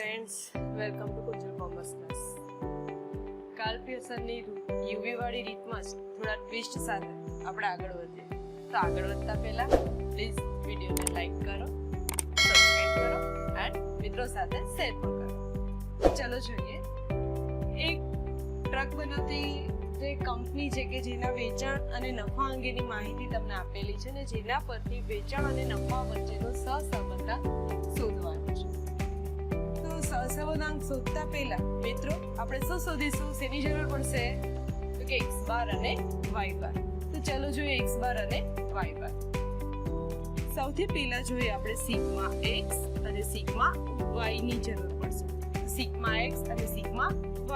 friends, welcome to Kunjal Commerce class. Karl Pearson ની UV વાળી રીતમાં જ થોડા ટ્વિસ્ટ સાથે આપણે આગળ વધીએ. તો આગળ વધતા પહેલા પ્લીઝ વિડિયોને લાઈક કરો, સબસ્ક્રાઇબ કરો એન્ડ મિત્રો સાથે શેર પણ કરો. ચલો જોઈએ. એક ટ્રક બનાવતી જે કંપની છે કે જેના વેચાણ અને નફા અંગેની માહિતી તમને આપેલી છે ને જેના પરથી વેચાણ અને નફા વચ્ચેનો સહસંબંધ શોધવાનો છે. સહસંબંધાંક શોધતા પહેલા મિત્રો આપણે શું શોધીશું? શેની જરૂર પડશે? તો કે x બાર અને y બાર. તો ચલો જોઈએ x બાર અને y બાર. સૌથી પહેલા જોઈએ આપણે સિગ્મા x અને સિગ્મા y ની જરૂર પડશે. સિગ્મા x અને સિગ્મા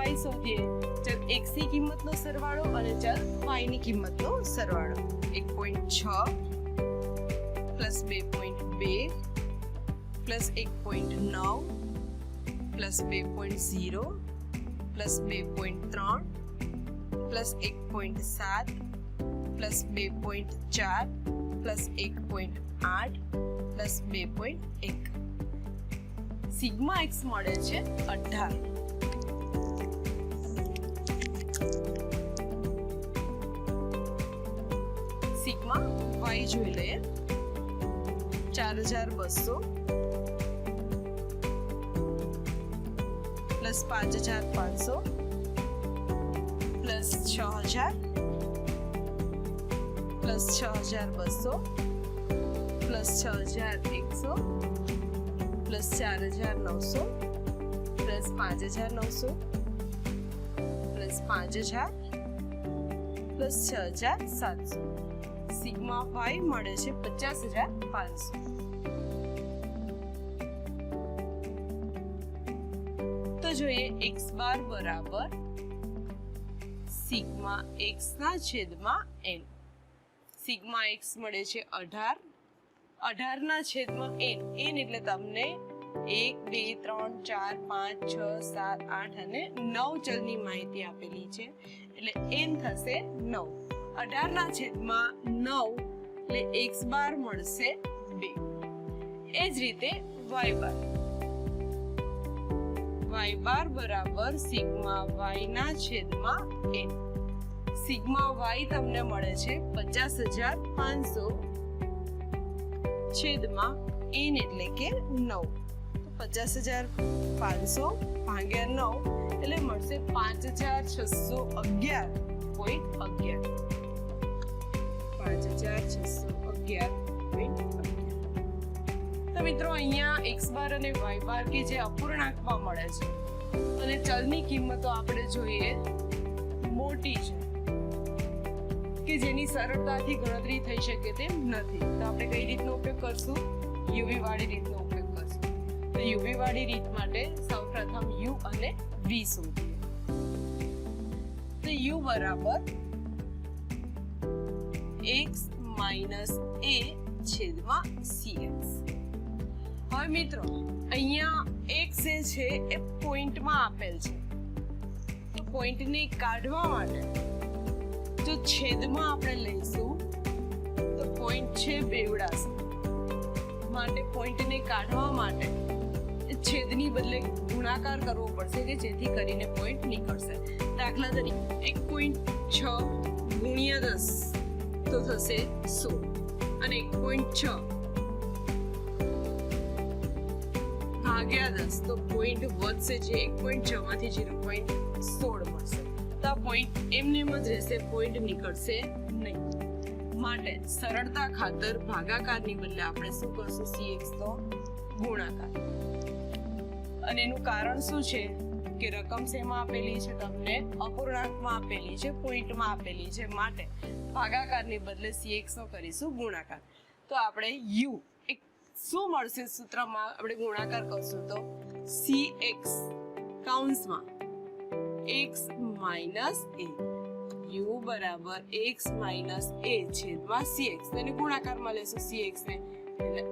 y શોધીએ. ચલ x ની કિંમતનો સરવાળો અને ચલ y ની કિંમતનો સરવાળો. 1.6 plus 2.2 plus 1.9 plus 2.0 plus 2.3 plus 1.7 plus 2.4 plus 1.8 plus 2.1 sigma x મળે છે 18. સિગ્મા y જોઈ લઈએ. 4200 plus 5500 plus 6000 plus 6200 plus 6100 plus 4900 plus 5900 plus 5000 plus 6700. Sigma y મળે છે 50500. તો જોઈએ x બાર બરાબર સિગ્મા x ના છેદમાં n. સિગ્મા x મળે છે 18. 18 ના છેદમાં n. n એટલે તમને 1 2 3 4 5 6 7 8 અને 9 ચલની માહિતી આપેલી છે એટલે n થશે 9. 18 ના છેદમાં 9 એટલે x બાર મળશે 2. એ જ રીતે y બાર. y બાર બરાબર સિગ્મા y ના છેદમાં n. સિગ્મા y તમને મળે છે 50500 છેદમાં n એટલે કે 9. તો 50500 ભાગ્યા 9 એટલે મળશે 5611.11. 5611.11. તો મિત્રો અહીંયા x બાર અને y બાર કે જે અપૂર્ણાંકમાં મળે છે અને ચલની કિંમતો આપણે જોઈએ મોટી છે કે જેની સરળતાથી ગણતરી થઈ શકે તેમ નથી. તો આપણે કઈ રીતનો ઉપયોગ કરશું? યુવી વાળી રીતનો ઉપયોગ કરશું. તો યુવી વાળી રીત માટે સૌપ્રથમ u અને v શોધીએ. તો u બરાબર x માઈનસ a છેદમાં cx. હવે મિત્રો અહીંયા x છે એ પોઈન્ટમાં આપેલ છે. તો પોઈન્ટને કાઢવા માટે જો છેદમાં આપણે લઈશું તો પોઈન્ટ છે બેવડાશે. માટે પોઈન્ટને કાઢવા માટે છેદની બદલે ગુણાકાર કરવો પડશે કે જેથી કરીને પોઈન્ટ નીકળશે. દાખલા તરીકે 1.6 ગુણ્યા 10 તો થશે 16 અને 1.6 ભાગ્યા 10 તો પોઈન્ટ વધશે જે 1.6 માંથી 0.16 મળશે. તો આ પોઈન્ટ એમને જ રહેશે, પોઈન્ટ નીકળશે નહીં. માટે સરળતા ખાતર ભાગાકારની બદલે આપણે શું કરશું? cx નો ગુણાકાર. અને એનું કારણ શું છે કે રકમ શેમાં આપેલી છે? તમને અપૂર્ણાંકમાં આપેલી છે, પોઈન્ટમાં આપેલી છે. માટે ભાગાકારની બદલે cx નો કરીશું ગુણાકાર. તો આપણે u શું મળશે? સૂત્રમાં આપણે ગુણાકાર કરશું તો cx કૌંસમાં x માઈનસ a. u બરાબર x માઈનસ a છેદમાં cx. એને ગુણાકારમાં લેશું cx ને એટલે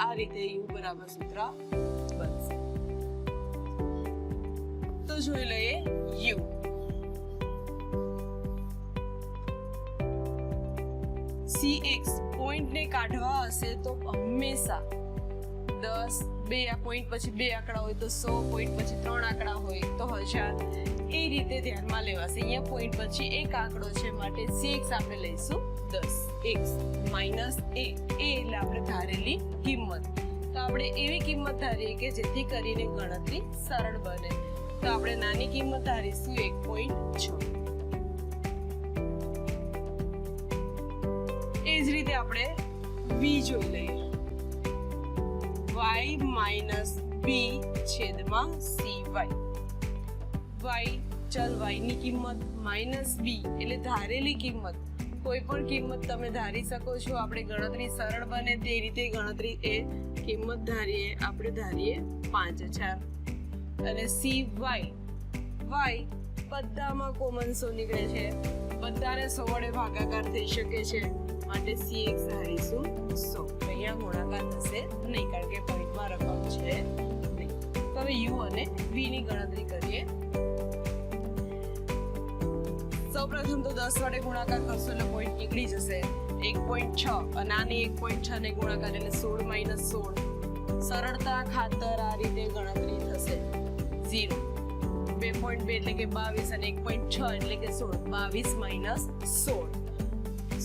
આ રીતે u બરાબર સૂત્ર બનશે. તો જોઈ લઈએ u. cx પોઈન્ટ ને કાઢવા હશે તો હંમેશા 10 બે આ પોઈન્ટ પછી બે આંકડા હોય તો 100, પોઈન્ટ પછી 3 આંકડા હોય તો 1000, એ રીતે ધ્યાનમાં લેવાશે. અહીંયા પોઈન્ટ પછી એક આંકડો છે માટે CX આપણે લઈશું 10. x માઇનસ a એટલે આપણે ધારેલી કિંમત. તો આપણે એવી કિંમત ધારીએ કે જેથી કરીને ગણતરી સરળ બને. તો આપણે નાની કિંમત ધારીશું 1.6. એ જ રીતે આપણે b જોઈ લઈએ. y માઇનસ b છેદમાં cy. y ચલ y ની કિંમત માઇનસ b એટલે ધારેલી કિંમત. કોઈ પણ કિંમત તમે ધારી શકો છો. આપણે ગણતરી સરળ બને તે રીતે ગણતરી એ કિંમત ધારીએ. આપણે ધારીએ 5000 અને cy y બધામાં કોમન 100 નીકળે છે, બધાને 100 વડે ભાગાકાર થઈ શકે છે માટે CX ધારીશું 100. અહીંયા ગુણાકાર થશે નહીં કારણ કે પોઈન્ટમાં રકમ છે નહીં. તો હવે u અને v ની ગણતરી કરીએ. સૌપ્રથમ તો 10 વડે ગુણાકાર કરશો એટલે પોઈન્ટ નીકળી જશે. 1.6 અને આની 1.6 ને ગુણાકાર એટલે 16 માઇનસ 16. સરળતા ખાતર આ રીતે ગણતરી થશે 0. 2.2 એટલે કે 22 અને 1.6 એટલે કે 16. 22 માઇનસ 16.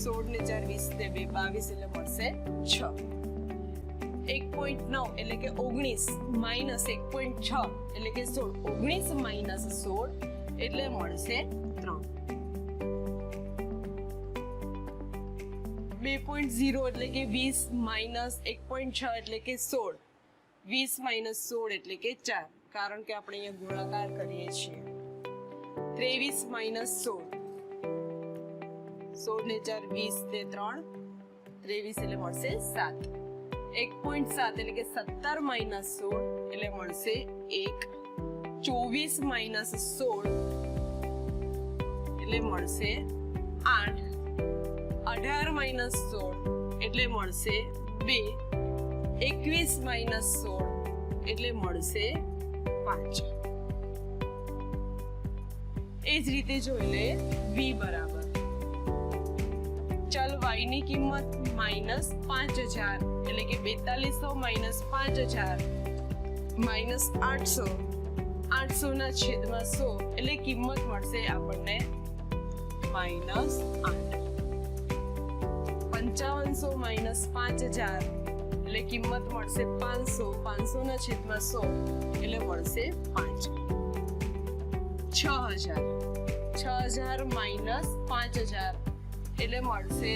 16 ને 4 20 ને 2 22 એટલે મળશે 6. 1.9 એટલે કે 19 માઇનસ 1.6 એટલે કે 16. 19 માઇનસ 16 એટલે મળશે 3. 2.0 એટલે કે 20 માઇનસ 1.6 એટલે કે 16. 20 માઇનસ 16 એટલે કે 4 કારણ કે આપણે અહીંયા ગુણાકાર કરીએ છીએ. 23 માઇનસ 16. 16 ને 4 20 ને 3 23 એટલે મળશે 7. 1.7 એટલે કે 17 માઇનસ 16 એટલે મળશે 1. 24 માઇનસ 16 એટલે મળશે 8. 18 માઇનસ 16 એટલે મળશે 2. 21 માઇનસ 16 એટલે મળશે 5. એ જ રીતે જોઈ લે v બરાબર ચલ y ની કિંમત માઇનસ 5000 એટલે કે 4200 માઇનસ 5000 માઇનસ 800. 800 ના છેદમાં 100 એટલે કિંમત મળશે આપણને માઇનસ 8. 5500 માઇનસ 5000 એટલે કિંમત મળશે 500. 500 ના છેદમાં 100 એટલે મળશે 5. 6000. 6000 માઇનસ 5000 એટલે મળશે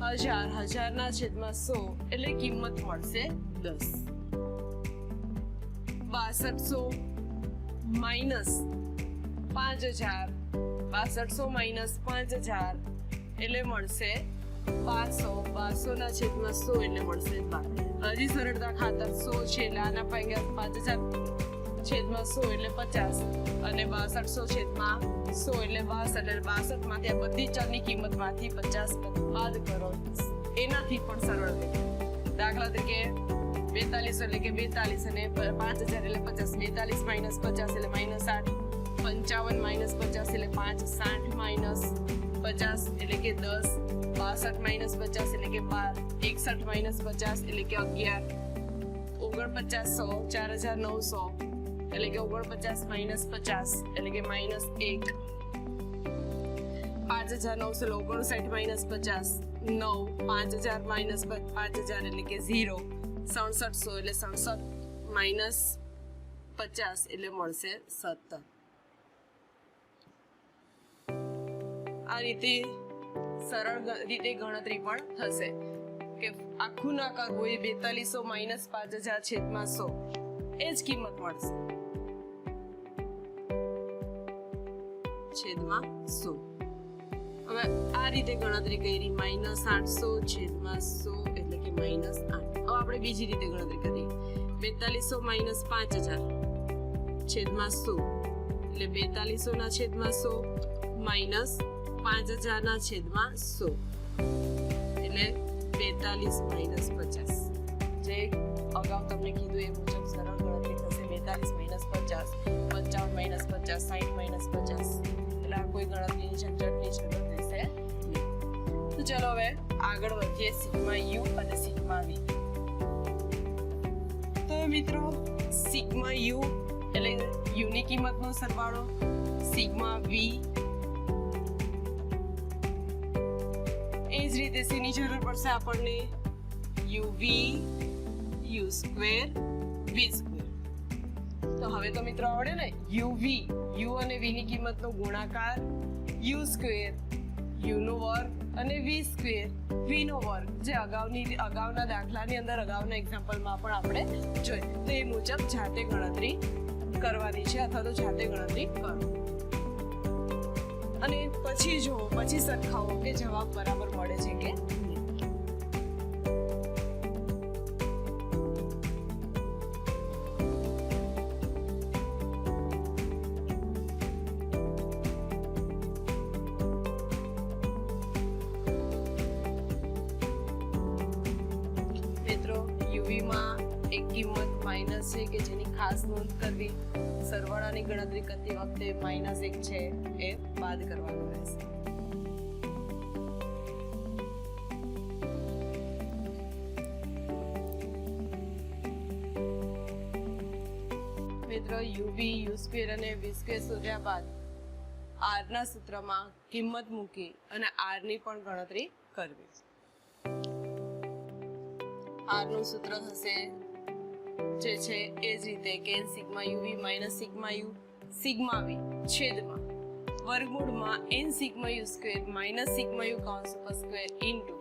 1000. 1000 ના છેદમાં 100 એટલે કિંમત મળશે 10. 6200 માઇનસ 5000. 6200 માઇનસ 5000 એટલે મળશે 1200. 1200 ના છેદમાં 100 એટલે મળશે 12. હજી સરળતા ખાતર 100 છે એટલે આના ભાગ્યા 5000 છેદમાં 100 એટલે 50 અને 6200 છેદમાં 100 એટલે 62 એટલે 62 માંથી આ બધી ચલની કિંમત માંથી 50 બાદ કરો. એનાથી પણ સરળ છે. દાખલા તરીકે 4200 એટલે કે 42 અને 5000 એટલે 50. 42 માઇનસ 50 એટલે માઇનસ 8. 55 માઇનસ 50 એટલે 5. 60 માઇનસ 50 એટલે કે 10. 62 માઇનસ 50 એટલે કે 12. 61 માઇનસ 50 એટલે કે 11. 4900 4900 એટલે કે 49 માઇનસ 50 એટલે કે માઇનસ 1. 5900 59 માઇનસ 50 9. 5000 માઇનસ 5000 એટલે કે 0. 6700 એટલે 67 માઇનસ 50 એટલે મળશે 17. આ રીતે સરળ રીતે ગણતરી પણ થશે કે આખું ના કરવું એ 4200 માઇનસ 5000 છેદમાં 100 એ જ કિંમત મળશે છેદમાં 100. હવે આ રીતે ગણતરી કરી માઇનસ 800 છેદમાં 100 એટલે કે માઇનસ 8. હવે આપણે બીજી રીતે ગણતરી કરીએ 4200 માઇનસ 5000 છેદમાં 100 એટલે 4200 ના છેદમાં 100 માઇનસ 5000 ના છેદમાં 100 એટલે 42 માઇનસ 50. જે અગાઉ તમને કીધું એ મુજબ સરળ ગણતરી થશે. 42 માઇનસ 50 55 માઇનસ 50 60 માઇનસ 50 એટલે આ કોઈ ગણતરીની ઝંઝટની જરૂર રહેશે નહીં. તો ચલો હવે આગળ વધીએ સિગ્મા યુ અને સિગ્મા વી. હવે મિત્રો સિગ્મા યુ એટલે યુની કિંમતનો સરવાળો, સિગ્મા વી, એ જ રીતે શેની જરૂર પડશે આપણને? UV, U square, V square. તો હવે તો મિત્રો આવડે ને, યુવી, યુ અને વી ની કિંમતનો ગુણાકાર, યુ સ્ક્વેર, યુ નો વર્ગ અને વી સ્ક્વેર, વી નો વર્ગ, જે અગાઉના દાખલાની અંદર અગાઉના એક્ઝામ્પલમાં પણ આપણે જોઈ. તો એ મુજબ જાતે ગણતરી કરવાની છે અથવા તો જાતે ગણતરી કરો અને પછી જુઓ, પછી સરખાવો કે જવાબ બરાબર મળે છે કે નહીં. મિત્રો યુવીમાં એક કિંમત માઇનસ છે કે જેની ખાસ નોંધ કરવી. સરવાળાની ગણતરી કરતી વખતે -1 છે એ બાદ કરવાનું રહેશે. મિત્રો યુવી, યુ સ્ક્વેર અને વી સ્ક્વેર શોધ્યા બાદ આર ના સૂત્રમાં કિંમત મૂકી અને આર ની પણ ગણતરી કરવી. આર નું સૂત્ર થશે જે છે એ જ રીતે કે sigma UV minus sigma U sigma V છેદમાં વર્ગમૂળમાં n sigma U square minus sigma U કૌંસ ઉપર સ્ક્વેર ઇન્ટુ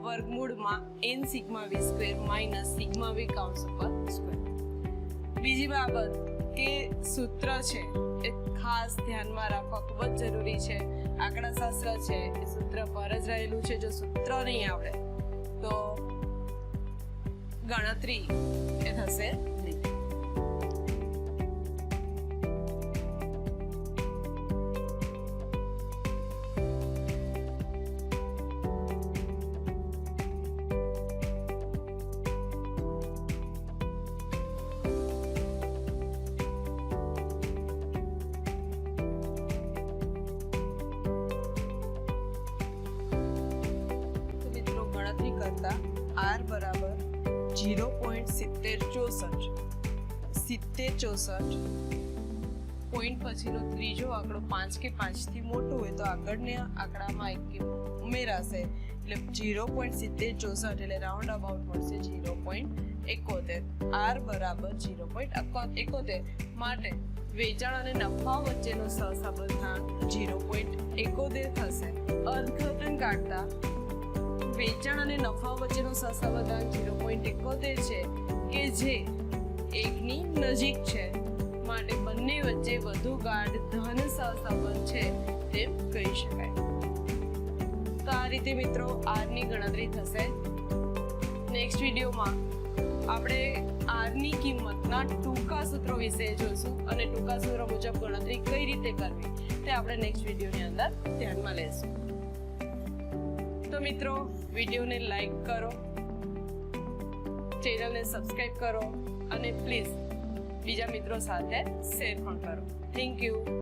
વર્ગમૂળમાં n sigma V square minus sigma V કૌંસ ઉપર સ્ક્વેર. બીજી બાબત કે સૂત્ર છે એ ખાસ ધ્યાનમાં રાખવા ખૂબ જ જરૂરી છે. આંકડાશાસ્ત્ર છે એ સૂત્ર પર જ રહેલું છે. જો સૂત્ર નહીં આવડે તો ગણતરી એ થશે નહીં. તો મિત્રો ગણતરી કરતા r બરાબર 0.7064 પોઈન્ટ પછીનો ત્રીજો આંકડો 5 કે 5 થી મોટો હોય તો આગળના આંકડામાં એક ઉમેરાશે એટલે 0.7064 એટલે રાઉન્ડ અબાઉટ મળશે 0.71. r બરાબર 0.71 માટે વેચાણ અને નફા વચ્ચેનો સહસંબંધાંક 0.71 થશે. અર્થઘટન કાઢતા વેચાણ અને નફા વચ્ચેનો સહસંબંધાંક 0.71 છે કે જે 1 ની નજીક છે, માટે બંને વચ્ચે વધુ ગાઢ ધન સહસંબંધ છે તેમ કહી શકાય. તો આ રીતે મિત્રો r ની ગણતરી થશે. નેક્સ્ટ વિડીયોમાં આપણે r ની કિંમતના ટૂંકા સૂત્રો વિશે જોઈશું અને ટૂંકા સૂત્રો મુજબ ગણતરી કઈ રીતે કરવી તે આપણે નેક્સ્ટ વિડીયોની અંદર ધ્યાનમાં લેશું. તો મિત્રો વિડીયોને લાઈક કરો, ચેનલને સબસ્ક્રાઇબ કરો અને પ્લીઝ બીજા મિત્રો સાથે શેર પણ કરો. Thank you.